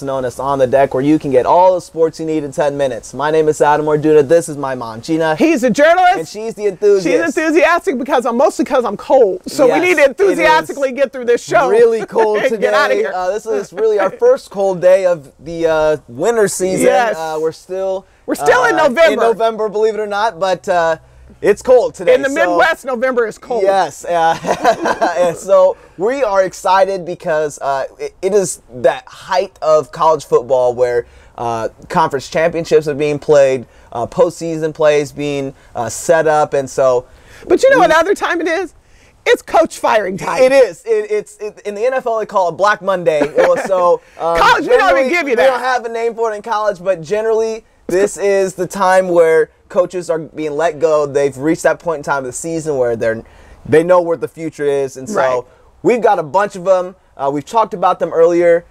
known as On the Deck, where you can get all the sports you need in 10 minutes. My name is Adam Orduna. This is my mom, Gina. He's a journalist. And she's the enthusiast. She's enthusiastic because I'm cold. So yes, we need to enthusiastically get through this show. Really cold today. Get out of here. This is really our first cold day of the winter season. Yes. We're still in November. In November, believe it or not, but it's cold today. In the Midwest, November is cold. Yes. And so we are excited because it is that height of college football where conference championships are being played, postseason plays being set up. And so. But you know what other time it is? It's coach firing time. It is. It's in the NFL, they call it Black Monday. So college, we don't even give you that. We don't have a name for it in college, but generally this is the time where coaches are being let go. They've reached that point in time of the season where they know where the future is. And so we've got a bunch of them. We've talked about them earlier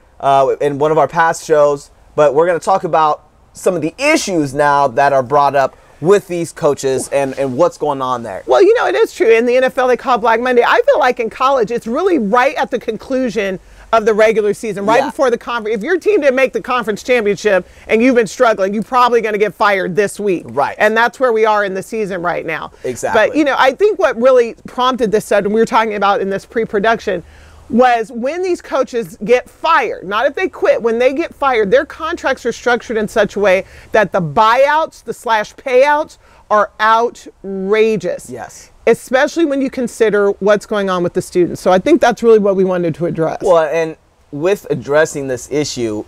in one of our past shows, but we're going to talk about some of the issues now that are brought up with these coaches and what's going on there. Well, you know, it is true. In the NFL, they call it Black Monday. I feel like in college, it's really right at the conclusion of the regular season, right before the conference. If your team didn't make the conference championship and you've been struggling, you're probably going to get fired this week. Right. And that's where we are in the season right now. Exactly. But, you know, I think what really prompted this subject, we were talking about in this pre-production, was when these coaches get fired, not if they quit, when they get fired, their contracts are structured in such a way that the buyouts, the /payouts are outrageous. Yes. Especially when you consider what's going on with the students. So I think that's really what we wanted to address. Well, and with addressing this issue,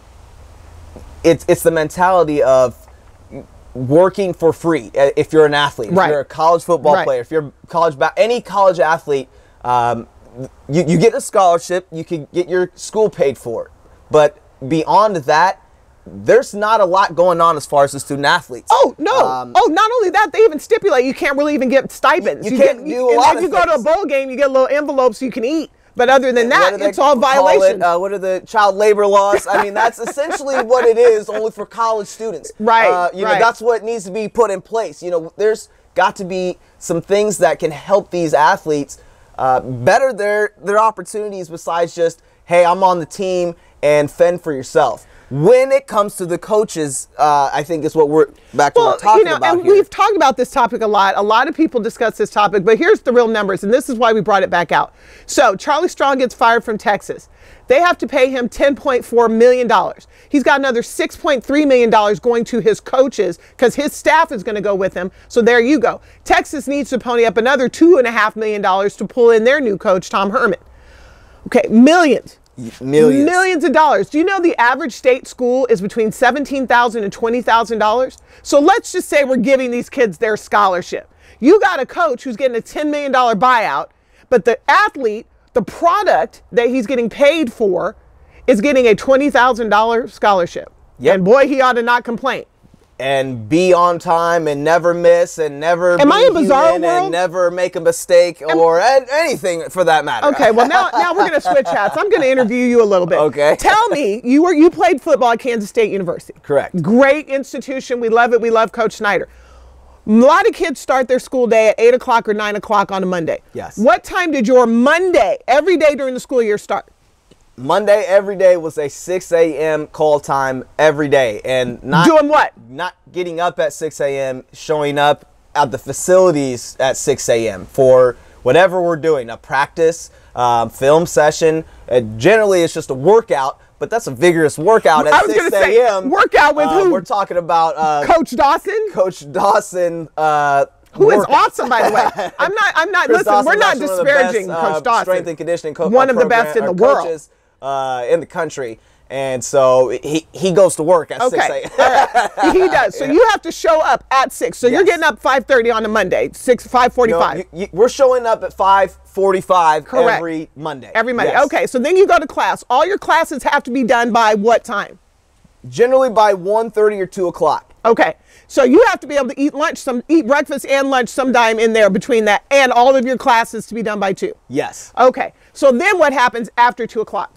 it's the mentality of working for free. If you're an athlete, if you're a college football player, if you're any college athlete, you get a scholarship, you can get your school paid for. But beyond that, there's not a lot going on as far as the student athletes. Oh, no. Not only that, they even stipulate you can't really even get stipends. You can't do a lot of things. You go to a bowl game, you get a little envelope so you can eat. But other than that, it's all violations. What are the child labor laws? I mean, that's essentially what it is, only for college students. Right. You know, that's what needs to be put in place. You know, there's got to be some things that can help these athletes better their opportunities besides just, hey, I'm on the team and fend for yourself. When it comes to the coaches, I think is what we're back to what we're talking about and here. We've talked about this topic a lot. A lot of people discuss this topic, but here's the real numbers, and this is why we brought it back out. So Charlie Strong gets fired from Texas. They have to pay him $10.4 million. He's got another $6.3 million going to his coaches because his staff is going to go with him. So there you go. Texas needs to pony up another $2.5 million to pull in their new coach, Tom Herman. Okay, millions of dollars. Do you know the average state school is between $17,000 and $20,000? So let's just say we're giving these kids their scholarship. You got a coach who's getting a $10 million buyout, but the athlete, the product that he's getting paid for, is getting a $20,000 scholarship. Yep. And boy, he ought to not complain. And be on time and never miss and never Am I in bizarre world? And never make a mistake or anything for that matter. Okay, well now we're going to switch hats. I'm going to interview you a little bit. Okay. Tell me, you played football at Kansas State University. Correct. Great institution. We love it. We love Coach Snyder. A lot of kids start their school day at 8 o'clock or 9 o'clock on a Monday. Yes. What time did your Monday, every day during the school year, start? Monday every day was a 6 a.m. call time every day. And not doing what? Not getting up at 6 a.m., showing up at the facilities at 6 a.m. for whatever we're doing, a practice, film session. Generally, it's just a workout, but that's a vigorous workout at 6 a.m. Workout with who? We're talking about Coach Dawson? Coach Dawson. Who is awesome, by the way. I'm not, listen, Dawson, we're not disparaging Coach Dawson. Strength and conditioning coach. One of the best in the world. In the country. And so he goes to work at 6 a.m. Right. He does. So you have to show up at 6. So you're getting up 5:30 on a Monday, 5:45. No, we're showing up at 5:45 Correct. every Monday. Every Monday. Yes. Okay, so then you go to class. All your classes have to be done by what time? Generally by 1:30 or 2 o'clock. Okay, so you have to be able to eat breakfast and lunch sometime in there between that, and all of your classes to be done by 2. Yes. Okay, so then what happens after 2 o'clock?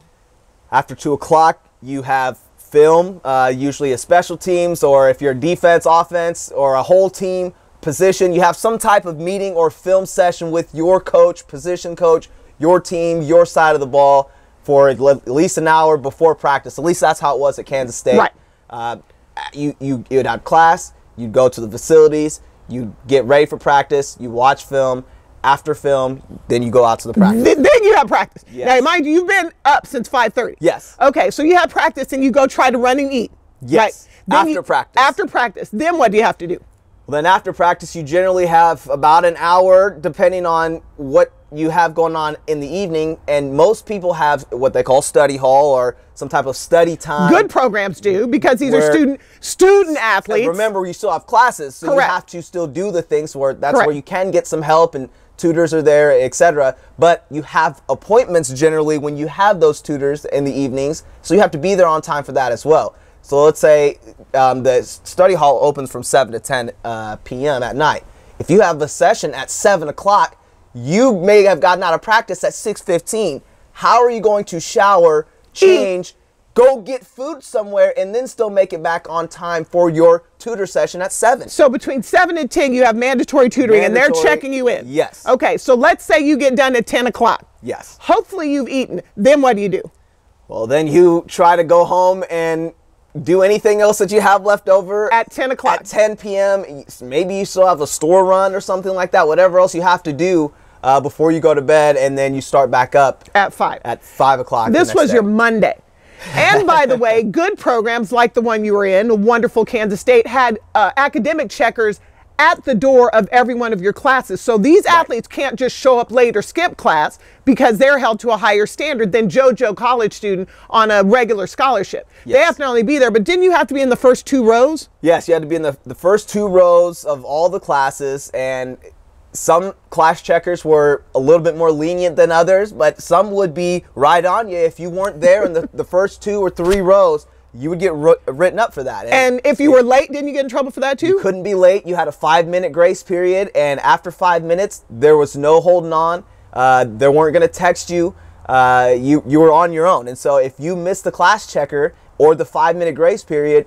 After 2 o'clock, you have film, usually a special teams, or if you're defense, offense, or a whole team position, you have some type of meeting or film session with your coach, position coach, your team, your side of the ball. for at least an hour before practice. At least that's how it was at Kansas State. Right. You'd have class, you'd go to the facilities, you get ready for practice, you watch film. After film, then you go out to the practice. Then you have practice. Yes. Now, mind you, you've been up since 5:30. Yes. Okay, so you have practice and you go try to run and eat. Yes. Right? After practice. After practice. Then what do you have to do? Well, then after practice, you generally have about an hour, depending on what you have going on in the evening. And most people have what they call study hall or some type of study time. Good programs do, because these are student athletes. Remember, you still have classes, so Correct. you have to still do the things where that's Correct. where you can get some help and tutors are there, etc. But you have appointments generally when you have those tutors in the evenings, so you have to be there on time for that as well. So let's say the study hall opens from 7 to 10 p.m. at night. If you have a session at 7 o'clock, you may have gotten out of practice at 6:15. How are you going to shower, change, go get food somewhere, and then still make it back on time for your tutor session at 7? So between 7 and 10, you have mandatory tutoring, and they're checking you in. Yes. Okay, so let's say you get done at 10 o'clock. Yes. Hopefully you've eaten. Then what do you do? Well, then you try to go home and do anything else that you have left over. At 10 o'clock. At 10 p.m. Maybe you still have a store run or something like that. Whatever else you have to do before you go to bed, and then you start back up. At 5. At 5 o'clock. This was your Monday. And by the way, good programs like the one you were in, wonderful Kansas State, had academic checkers at the door of every one of your classes. So these athletes can't just show up late or skip class because they're held to a higher standard than JoJo college student on a regular scholarship. Yes. They have to not only be there, but didn't you have to be in the first 2 rows? Yes, you had to be in the first 2 rows of all the classes, and some class checkers were a little bit more lenient than others, but some would be right on you. If you weren't there in the first 2 or 3 rows, you would get written up for that. And if you were late, didn't you get in trouble for that too? You couldn't be late. You had a 5-minute grace period, and after 5 minutes, there was no holding on. They weren't going to text you. You were on your own. And so if you missed the class checker or the 5-minute grace period,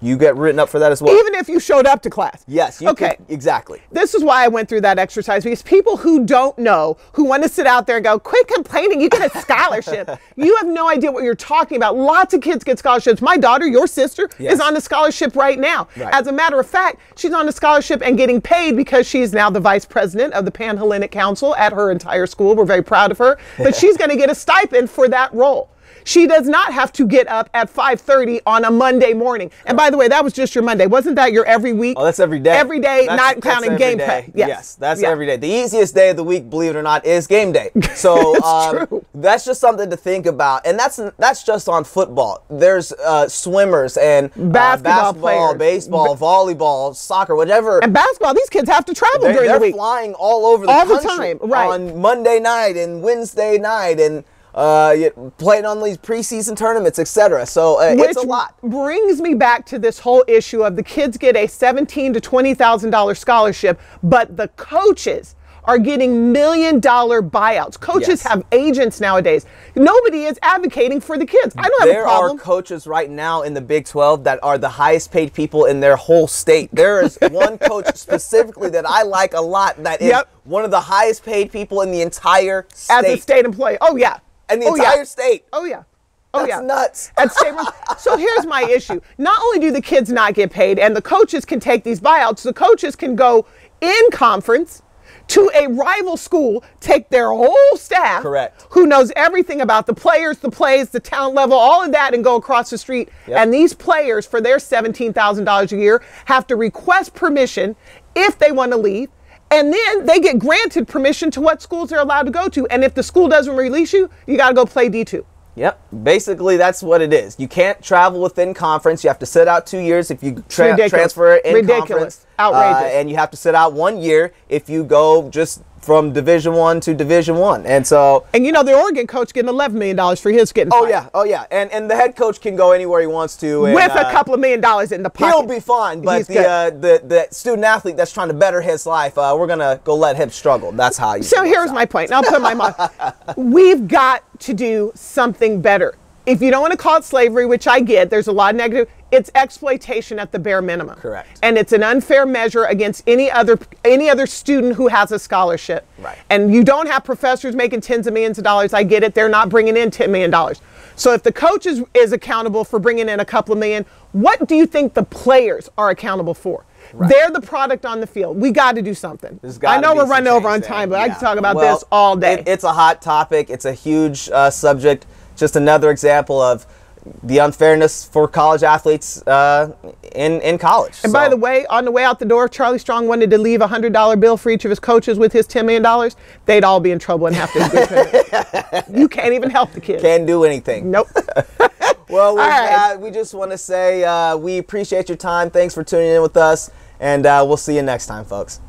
you get written up for that as well. Even if you showed up to class? Yes. Okay. Exactly. This is why I went through that exercise, because people who don't know, who want to sit out there and go, quit complaining, you get a scholarship. You have no idea what you're talking about. Lots of kids get scholarships. My daughter, your sister, Yes. is on a scholarship right now. Right. As a matter of fact, she's on a scholarship and getting paid because she's now the vice president of the Pan-Hellenic Council at her entire school. We're very proud of her. But she's going to get a stipend for that role. She does not have to get up at 5:30 on a Monday morning. And by the way, that was just your Monday. Wasn't that your every week? Oh, that's every day. Every day, That's counting every game day. pay. Yes, that's every day. The easiest day of the week, believe it or not, is game day. So true. that's just something to think about. And that's just on football. There's swimmers and Basketball players. baseball, volleyball, soccer, whatever. And basketball, these kids have to travel during They're the week. flying all over the All the country time, right. on Monday night and Wednesday night and playing on these preseason tournaments, etc. So it's a lot. Which brings me back to this whole issue of the kids get a $17,000 to $20,000 scholarship, but the coaches are getting $1 million buyouts. Coaches Yes. have agents nowadays. Nobody is advocating for the kids. I don't have a There problem. are coaches right now in the Big 12 that are the highest paid people in their whole state. There is one coach specifically that I like a lot that is Yep. one of the highest paid people in the entire state. As a state employee. Oh, yeah. And the Oh, entire yeah. state. Oh, yeah. Oh, That's yeah. nuts. At state run- So here's my issue. Not only do the kids not get paid and the coaches can take these buyouts, the coaches can go in conference to a rival school, take their whole staff, Correct. who knows everything about the players, the plays, the talent level, all of that, and go across the street. Yep. And these players, for their $17,000 a year, have to request permission if they want to leave. And then they get granted permission to what schools they're allowed to go to. And if the school doesn't release you, you got to go play D2. Yep. Basically, that's what it is. You can't travel within conference. You have to sit out 2 years if you Ridiculous. transfer in Ridiculous. conference. Outrageous. And you have to sit out 1 year if you go just from Division I to Division I. And so... And you know, the Oregon coach getting $11 million for his getting fired. Oh, yeah. And the head coach can go anywhere he wants to. And, With a couple of $1 million in the pocket. he'll be fine, but He's good. the student athlete that's trying to better his life, we're going to go let him struggle. That's how you So here's my point. And I'll put my mouth. We've got to do something better. if you don't want to call it slavery, which I get, there's a lot of negative, it's exploitation at the bare minimum. Correct. And it's an unfair measure against any other student who has a scholarship. Right. And you don't have professors making tens of millions of dollars. I get it. They're not bringing in $10 million. So if the coach is accountable for bringing in a couple of million, what do you think the players are accountable for? Right. They're the product on the field. We got to do something. I know we're running over on time, but I can talk about this all day. It's a hot topic. It's a huge subject. Just another example of the unfairness for college athletes in college. And by the way, on the way out the door, if Charlie Strong wanted to leave a $100 bill for each of his coaches with his $10 million, they'd all be in trouble and have to do You can't even help the kids. Can't do anything. Nope. Well, with that, we just want to say we appreciate your time. Thanks for tuning in with us, and we'll see you next time, folks.